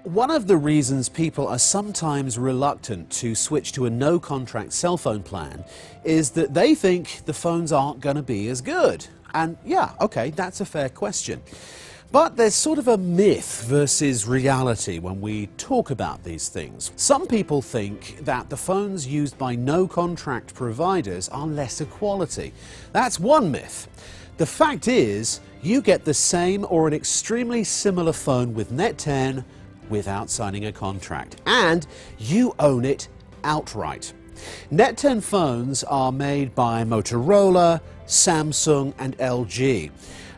One of the reasons people are sometimes reluctant to switch to a no-contract cell phone plan is that they think the phones aren't going to be as good. And yeah, okay, that's a fair question. But there's sort of a myth versus reality when we talk about these things. Some people think that the phones used by no-contract providers are lesser quality. That's one myth. The fact is, you get the same or an extremely similar phone with NET10 without signing a contract, and you own it outright. NET10 phones are made by Motorola, Samsung and LG,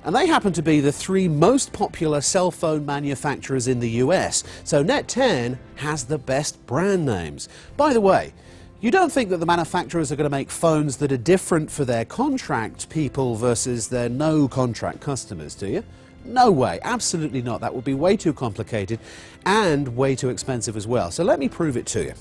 and they happen to be the three most popular cell phone manufacturers in the US, so NET10 has the best brand names. By the way, you don't think that the manufacturers are going to make phones that are different for their contract people versus their no-contract customers, do you? No way, absolutely not. That would be way too complicated and way too expensive as well. So let me prove it to you.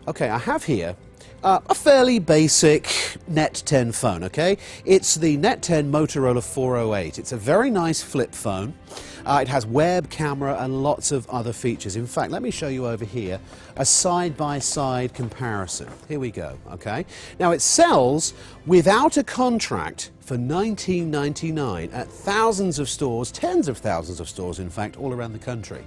Okay, I have here a fairly basic NET10 phone, okay? It's the NET10 Motorola 408. It's a very nice flip phone. It has web, camera and lots of other features. In fact, let me show you over here a side-by-side comparison. Here we go, okay? Now it sells without a contract for $19.99 at thousands of stores, tens of thousands of stores in fact, all around the country.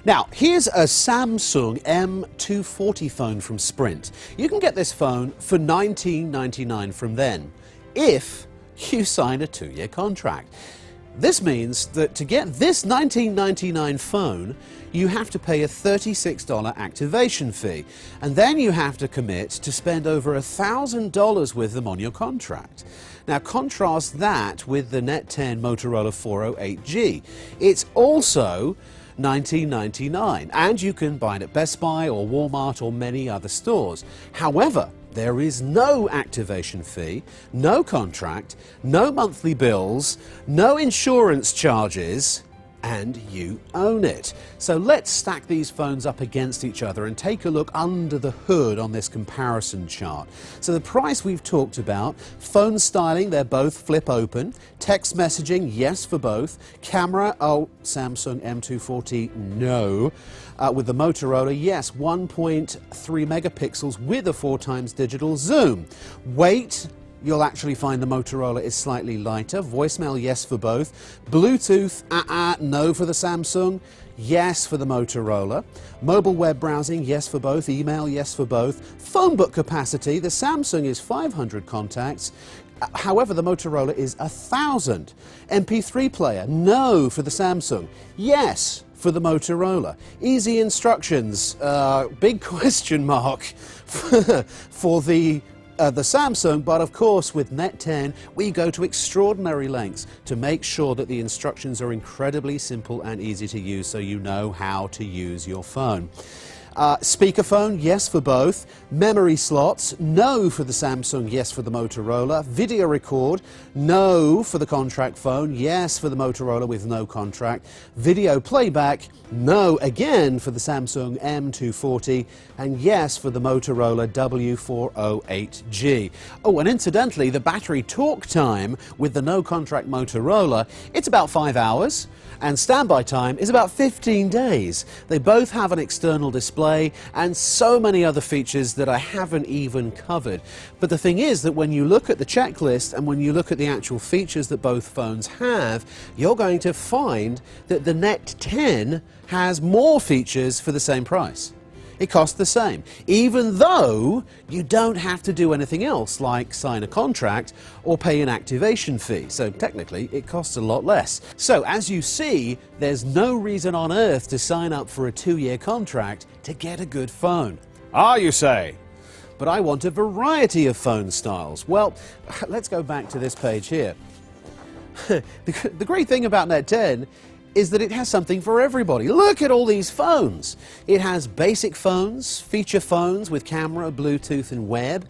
Now, here's a Samsung M240 phone from Sprint. You can get this phone for $19.99 from them, if you sign a 2-year contract. This means that to get this $19.99 phone, you have to pay a $36 activation fee, and then you have to commit to spend over $1,000 with them on your contract. Now contrast that with the NET10 Motorola 408G. It's also $19.99, and you can buy it at Best Buy or Walmart or many other stores. However, there is no activation fee, no contract, no monthly bills, no insurance charges, and you own it. So let's stack these phones up against each other and take a look under the hood on this comparison chart. So the price we've talked about, phone styling, they're both flip open, text messaging, yes for both, camera, oh, Samsung M240, no. With the Motorola, yes, 1.3 megapixels with a 4x digital zoom. Weight, you'll actually find the Motorola is slightly lighter. Voicemail, yes for both. Bluetooth, no for the Samsung, yes for the Motorola. Mobile web browsing, yes for both. Email, yes for both. Phone book capacity, the Samsung is 500 contacts. However, the Motorola is 1,000. MP3 player, no for the Samsung, yes for the Motorola. Easy instructions, big question mark for the Samsung, but of course with NET10 we go to extraordinary lengths to make sure that the instructions are incredibly simple and easy to use, so you know how to use your phone. Speakerphone, yes for both. Memory slots, no for the Samsung, yes for the Motorola. Video record, no for the contract phone, yes for the Motorola with no contract. Video playback, no again for the Samsung M240, and yes for the Motorola W408G. Oh, and incidentally, the battery talk time with the no contract Motorola, it's about 5 hours, and standby time is about 15 days. They both have an external display and so many other features that I haven't even covered. But the thing is that when you look at the checklist and when you look at the actual features that both phones have, you're going to find that the NET10 has more features for the same price. It costs the same, even though you don't have to do anything else like sign a contract or pay an activation fee. So technically it costs a lot less. So as you see, there's no reason on earth to sign up for a 2-year contract to get a good phone. Ah, you say? But I want a variety of phone styles. Well, let's go back to this page here. The great thing about NET10 is that it has something for everybody. Look at all these phones. It has basic phones, feature phones with camera, Bluetooth and web.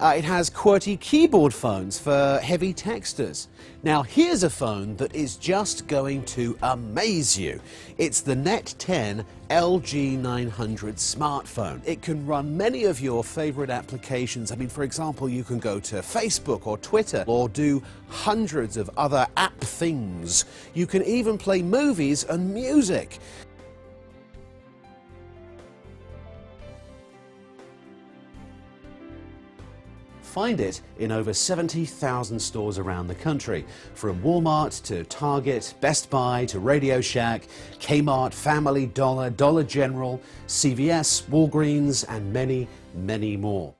It has QWERTY keyboard phones for heavy texters. Now here's a phone that is just going to amaze you. It's the NET10 LG900 smartphone. It can run many of your favorite applications. I mean, for example, you can go to Facebook or Twitter or do hundreds of other app things. You can even play movies and music. find it in over 70,000 stores around the country, from Walmart to Target, Best Buy to Radio Shack, Kmart, Family Dollar, Dollar General, CVS, Walgreens, and many, many more.